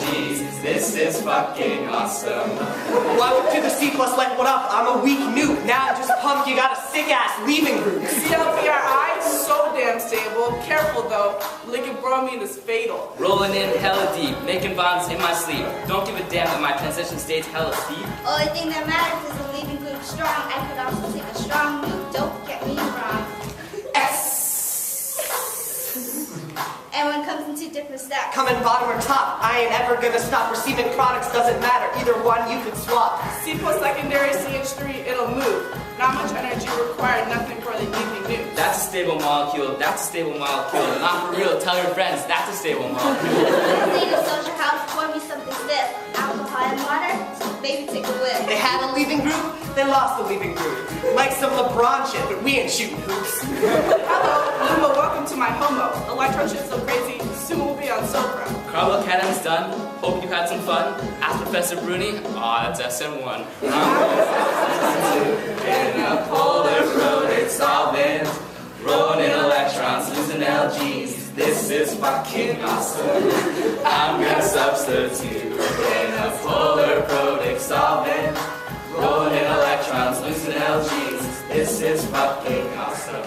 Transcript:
LGs. This is fucking awesome. Welcome to the C++ like what up? I'm a weak nuke. Now I'm just pumped you got a sick-ass leaving group. CLBRI, so damn stable. Careful though, liquid bromine is fatal. Rolling in hella deep, making bonds in my sleep. Don't give a damn that my transition state's hella steep. Only thing that matters is the leaving group strong. I could also take a strong move. Don't get me wrong. And when it comes into different stacks. Coming bottom or top, I ain't ever gonna stop. Receiving products doesn't matter. Either one you could swap. C plus secondary CH3, it'll move. Not much energy required, nothing for the evening news. That's a stable molecule, that's a stable molecule. Not for real, tell your friends, that's a stable molecule. Need a social house, pour me something stiff. Alcohol and water, baby take a whiff. They had a leaving group, they lost the leaving group. Like some LeBron shit, but we ain't shooting hoops. Hello, Luma, welcome to my homo. Electron shit's so crazy, soon we'll be on Sopra. Carbocation's done, hope you had some fun. Ask Professor Bruni, aw, that's SN1. In a polar protic solvent, rolling in electrons, losing LGs. This is fucking awesome. I'm gonna substitute in a polar protic solvent, rolling in electrons, losing LGs. This is fucking awesome.